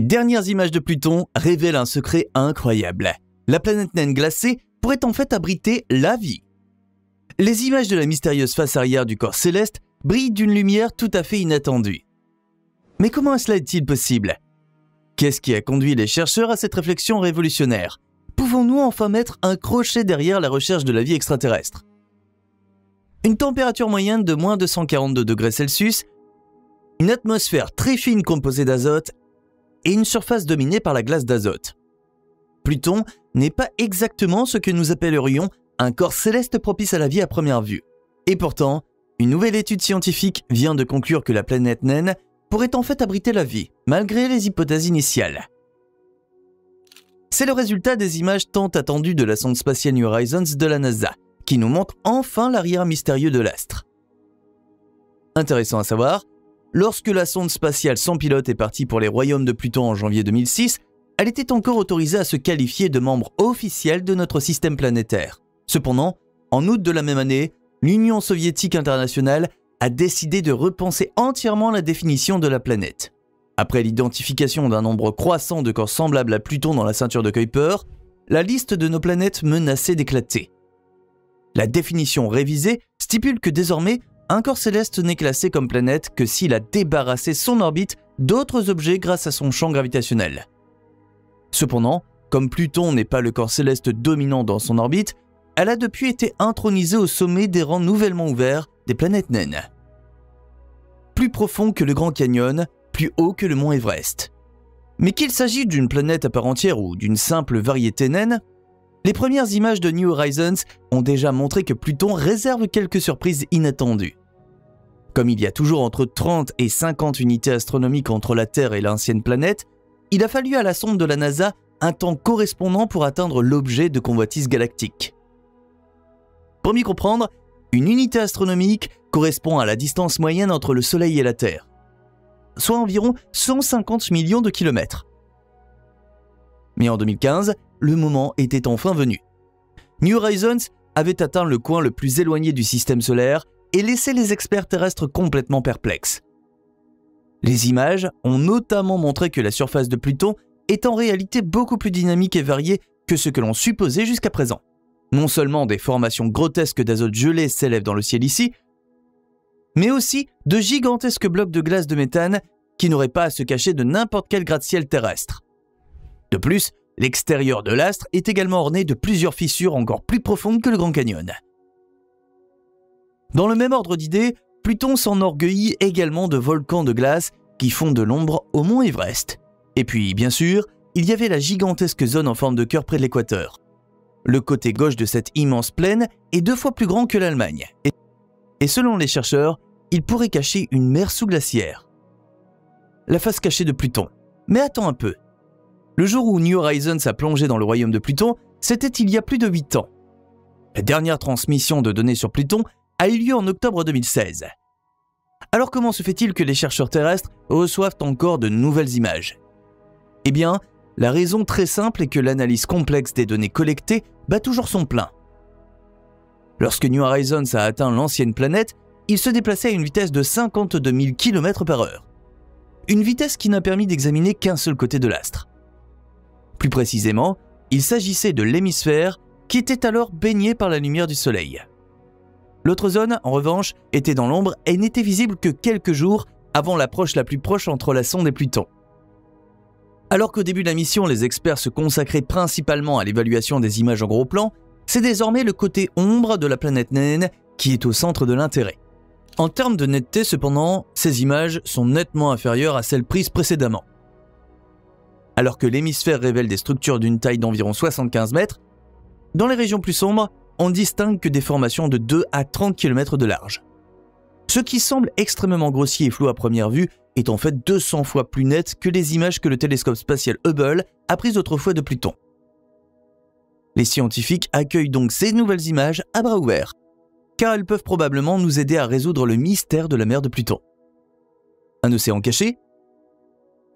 dernières images de Pluton révèlent un secret incroyable. La planète naine glacée pourrait en fait abriter la vie. Les images de la mystérieuse face arrière du corps céleste brillent d'une lumière tout à fait inattendue. Mais comment cela est-il possible? Qu'est-ce qui a conduit les chercheurs à cette réflexion révolutionnaire? Pouvons-nous enfin mettre un crochet derrière la recherche de la vie extraterrestre? Une température moyenne de moins 242 degrés Celsius, une atmosphère très fine composée d'azote et une surface dominée par la glace d'azote. Pluton n'est pas exactement ce que nous appellerions un corps céleste propice à la vie à première vue. Et pourtant, une nouvelle étude scientifique vient de conclure que la planète naine pourrait en fait abriter la vie, malgré les hypothèses initiales. C'est le résultat des images tant attendues de la sonde spatiale New Horizons de la NASA, qui nous montre enfin l'arrière mystérieux de l'astre. Intéressant à savoir, lorsque la sonde spatiale sans pilote est partie pour les royaumes de Pluton en janvier 2006, elle était encore autorisée à se qualifier de membre officiel de notre système planétaire. Cependant, en août de la même année, l'Union soviétique internationale a décidé de repenser entièrement la définition de la planète. Après l'identification d'un nombre croissant de corps semblables à Pluton dans la ceinture de Kuiper, la liste de nos planètes menaçait d'éclater. La définition révisée stipule que désormais, un corps céleste n'est classé comme planète que s'il a débarrassé son orbite d'autres objets grâce à son champ gravitationnel. Cependant, comme Pluton n'est pas le corps céleste dominant dans son orbite, elle a depuis été intronisée au sommet des rangs nouvellement ouverts des planètes naines. Plus profond que le Grand Canyon, plus haut que le mont Everest. Mais qu'il s'agisse d'une planète à part entière ou d'une simple variété naine, les premières images de New Horizons ont déjà montré que Pluton réserve quelques surprises inattendues. Comme il y a toujours entre 30 et 50 unités astronomiques entre la Terre et l'ancienne planète, il a fallu à la sonde de la NASA un temps correspondant pour atteindre l'objet de convoitise galactique. Pour m'y comprendre, une unité astronomique correspond à la distance moyenne entre le Soleil et la Terre, soit environ 150 millions de kilomètres. Mais en 2015, le moment était enfin venu. New Horizons avait atteint le coin le plus éloigné du système solaire et laissé les experts terrestres complètement perplexes. Les images ont notamment montré que la surface de Pluton est en réalité beaucoup plus dynamique et variée que ce que l'on supposait jusqu'à présent. Non seulement des formations grotesques d'azote gelé s'élèvent dans le ciel ici, mais aussi de gigantesques blocs de glace de méthane qui n'auraient pas à se cacher de n'importe quel gratte-ciel terrestre. De plus, l'extérieur de l'astre est également orné de plusieurs fissures encore plus profondes que le Grand Canyon. Dans le même ordre d'idées, Pluton s'enorgueillit également de volcans de glace qui font de l'ombre au mont Everest. Et puis, bien sûr, il y avait la gigantesque zone en forme de cœur près de l'équateur. Le côté gauche de cette immense plaine est 2 fois plus grand que l'Allemagne. Et selon les chercheurs, il pourrait cacher une mer sous-glaciaire. La face cachée de Pluton. Mais attends un peu. Le jour où New Horizons a plongé dans le royaume de Pluton, c'était il y a plus de 8 ans. La dernière transmission de données sur Pluton a eu lieu en octobre 2016. Alors comment se fait-il que les chercheurs terrestres reçoivent encore de nouvelles images? Eh bien, la raison très simple est que l'analyse complexe des données collectées bat toujours son plein. Lorsque New Horizons a atteint l'ancienne planète, il se déplaçait à une vitesse de 52 000 km/h. Une vitesse qui n'a permis d'examiner qu'un seul côté de l'astre. Plus précisément, il s'agissait de l'hémisphère qui était alors baigné par la lumière du Soleil. L'autre zone, en revanche, était dans l'ombre et n'était visible que quelques jours avant l'approche la plus proche entre la sonde et Pluton. Alors qu'au début de la mission, les experts se consacraient principalement à l'évaluation des images en gros plan, c'est désormais le côté ombre de la planète naine qui est au centre de l'intérêt. En termes de netteté, cependant, ces images sont nettement inférieures à celles prises précédemment. Alors que l'hémisphère révèle des structures d'une taille d'environ 75 mètres, dans les régions plus sombres, on distingue que des formations de 2 à 30 km de large. Ce qui semble extrêmement grossier et flou à première vue est en fait 200 fois plus net que les images que le télescope spatial Hubble a prises autrefois de Pluton. Les scientifiques accueillent donc ces nouvelles images à bras ouverts, car elles peuvent probablement nous aider à résoudre le mystère de la mer de Pluton. Un océan caché?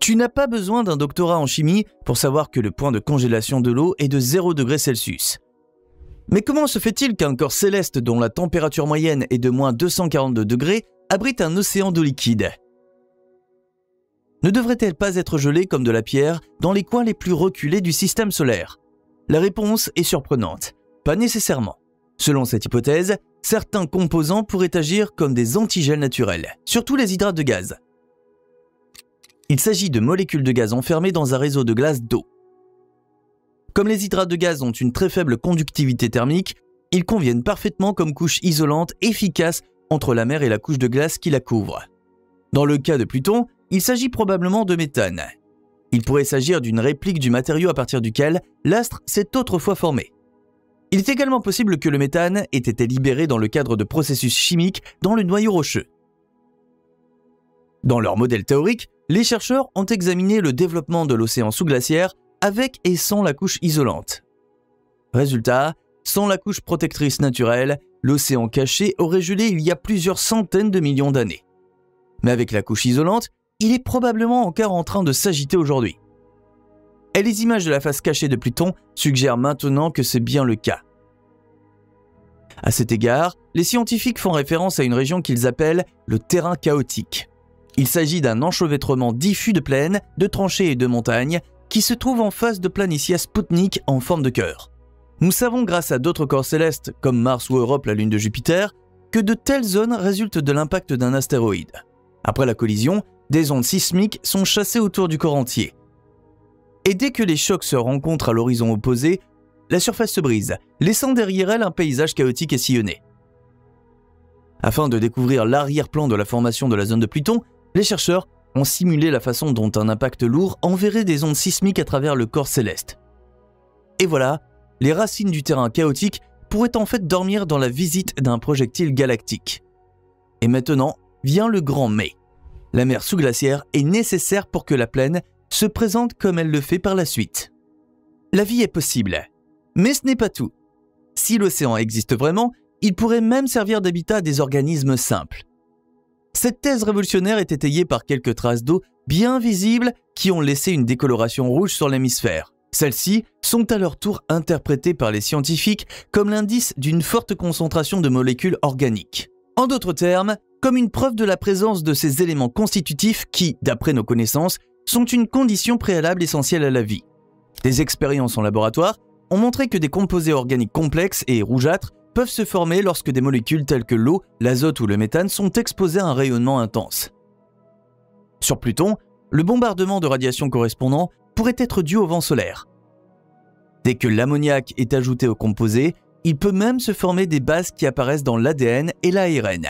Tu n'as pas besoin d'un doctorat en chimie pour savoir que le point de congélation de l'eau est de 0 degré Celsius. Mais comment se fait-il qu'un corps céleste dont la température moyenne est de moins 242 degrés abrite un océan d'eau liquide? Ne devrait-elle pas être gelée comme de la pierre dans les coins les plus reculés du système solaire? La réponse est surprenante. Pas nécessairement. Selon cette hypothèse, certains composants pourraient agir comme des antigels naturels, surtout les hydrates de gaz. Il s'agit de molécules de gaz enfermées dans un réseau de glace d'eau. Comme les hydrates de gaz ont une très faible conductivité thermique, ils conviennent parfaitement comme couche isolante efficace entre la mer et la couche de glace qui la couvre. Dans le cas de Pluton, il s'agit probablement de méthane. Il pourrait s'agir d'une réplique du matériau à partir duquel l'astre s'est autrefois formé. Il est également possible que le méthane ait été libéré dans le cadre de processus chimiques dans le noyau rocheux. Dans leur modèle théorique, les chercheurs ont examiné le développement de l'océan sous-glaciaire avec et sans la couche isolante. Résultat, sans la couche protectrice naturelle, l'océan caché aurait gelé il y a plusieurs centaines de millions d'années. Mais avec la couche isolante, il est probablement encore en train de s'agiter aujourd'hui. Et les images de la face cachée de Pluton suggèrent maintenant que c'est bien le cas. À cet égard, les scientifiques font référence à une région qu'ils appellent le terrain chaotique. Il s'agit d'un enchevêtrement diffus de plaines, de tranchées et de montagnes qui se trouve en face de Planitia Spoutnik en forme de cœur. Nous savons grâce à d'autres corps célestes comme Mars ou Europe, la lune de Jupiter, que de telles zones résultent de l'impact d'un astéroïde. Après la collision, des ondes sismiques sont chassées autour du corps entier. Et dès que les chocs se rencontrent à l'horizon opposé, la surface se brise, laissant derrière elle un paysage chaotique et sillonné. Afin de découvrir l'arrière-plan de la formation de la zone de Pluton, les chercheurs ont simulé la façon dont un impact lourd enverrait des ondes sismiques à travers le corps céleste. Et voilà, les racines du terrain chaotique pourraient en fait dormir dans la visite d'un projectile galactique. Et maintenant vient le grand mais. La mer sous-glaciaire est nécessaire pour que la plaine se présente comme elle le fait par la suite. La vie est possible, mais ce n'est pas tout. Si l'océan existe vraiment, il pourrait même servir d'habitat à des organismes simples. Cette thèse révolutionnaire est étayée par quelques traces d'eau bien visibles qui ont laissé une décoloration rouge sur l'hémisphère. Celles-ci sont à leur tour interprétées par les scientifiques comme l'indice d'une forte concentration de molécules organiques. En d'autres termes, comme une preuve de la présence de ces éléments constitutifs qui, d'après nos connaissances, sont une condition préalable essentielle à la vie. Des expériences en laboratoire ont montré que des composés organiques complexes et rougeâtres peuvent se former lorsque des molécules telles que l'eau, l'azote ou le méthane sont exposées à un rayonnement intense. Sur Pluton, le bombardement de radiation correspondant pourrait être dû au vent solaire. Dès que l'ammoniac est ajouté au composé, il peut même se former des bases qui apparaissent dans l'ADN et l'ARN.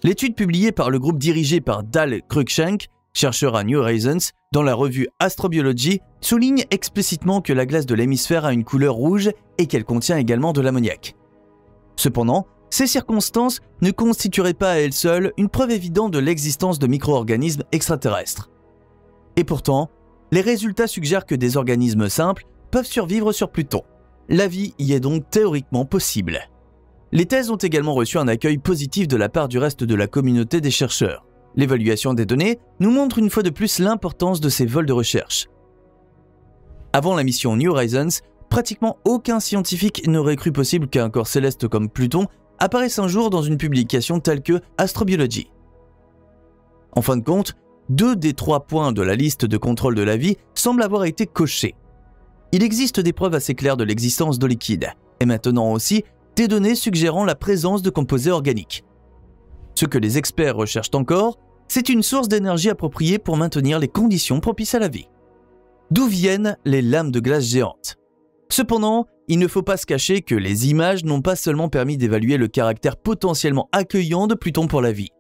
L'étude publiée par le groupe dirigé par Dale Cruikshank, chercheur à New Horizons, dans la revue Astrobiology, souligne explicitement que la glace de l'hémisphère a une couleur rouge et qu'elle contient également de l'ammoniac. Cependant, ces circonstances ne constitueraient pas à elles seules une preuve évidente de l'existence de micro-organismes extraterrestres. Et pourtant, les résultats suggèrent que des organismes simples peuvent survivre sur Pluton. La vie y est donc théoriquement possible. Les thèses ont également reçu un accueil positif de la part du reste de la communauté des chercheurs. L'évaluation des données nous montre une fois de plus l'importance de ces vols de recherche. Avant la mission New Horizons, pratiquement aucun scientifique n'aurait cru possible qu'un corps céleste comme Pluton apparaisse un jour dans une publication telle que Astrobiology. En fin de compte, 2 des 3 points de la liste de contrôle de la vie semblent avoir été cochés. Il existe des preuves assez claires de l'existence d'eau liquide, et maintenant aussi des données suggérant la présence de composés organiques. Ce que les experts recherchent encore, c'est une source d'énergie appropriée pour maintenir les conditions propices à la vie. D'où viennent les lames de glace géantes? Cependant, il ne faut pas se cacher que les images n'ont pas seulement permis d'évaluer le caractère potentiellement accueillant de Pluton pour la vie.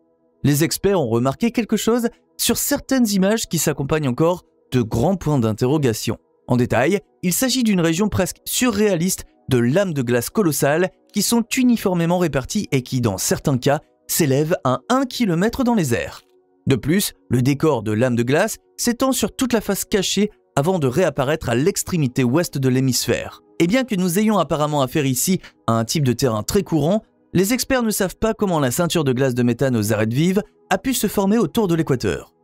Les experts ont remarqué quelque chose sur certaines images qui s'accompagnent encore de grands points d'interrogation. En détail, il s'agit d'une région presque surréaliste de lames de glace colossales qui sont uniformément réparties et qui, dans certains cas, s'élèvent à 1 km dans les airs. De plus, le décor de lames de glace s'étend sur toute la face cachée avant de réapparaître à l'extrémité ouest de l'hémisphère. Et bien que nous ayons apparemment affaire ici à un type de terrain très courant, les experts ne savent pas comment la ceinture de glace de méthane aux arêtes vives a pu se former autour de l'équateur.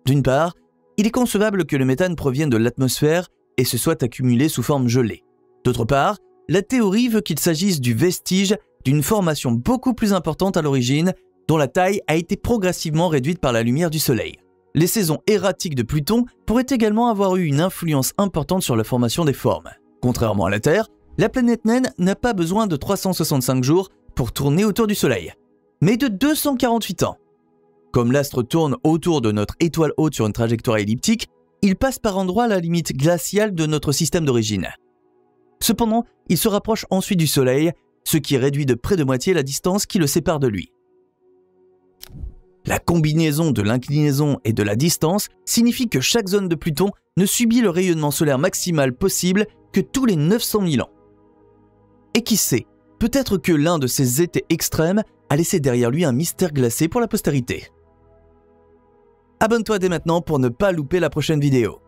D'une part, il est concevable que le méthane provienne de l'atmosphère et se soit accumulé sous forme gelée. D'autre part, la théorie veut qu'il s'agisse du vestige d'une formation beaucoup plus importante à l'origine, dont la taille a été progressivement réduite par la lumière du soleil. les saisons erratiques de Pluton pourraient également avoir eu une influence importante sur la formation des formes. Contrairement à la Terre, la planète naine n'a pas besoin de 365 jours pour tourner autour du Soleil, mais de 248 ans. Comme l'astre tourne autour de notre étoile haute sur une trajectoire elliptique, il passe par endroits à la limite glaciale de notre système d'origine. Cependant, il se rapproche ensuite du Soleil, ce qui réduit de près de moitié la distance qui le sépare de lui. La combinaison de l'inclinaison et de la distance signifie que chaque zone de Pluton ne subit le rayonnement solaire maximal possible que tous les 900 000 ans. Et qui sait, peut-être que l'un de ces étés extrêmes a laissé derrière lui un mystère glacé pour la postérité. Abonne-toi dès maintenant pour ne pas louper la prochaine vidéo.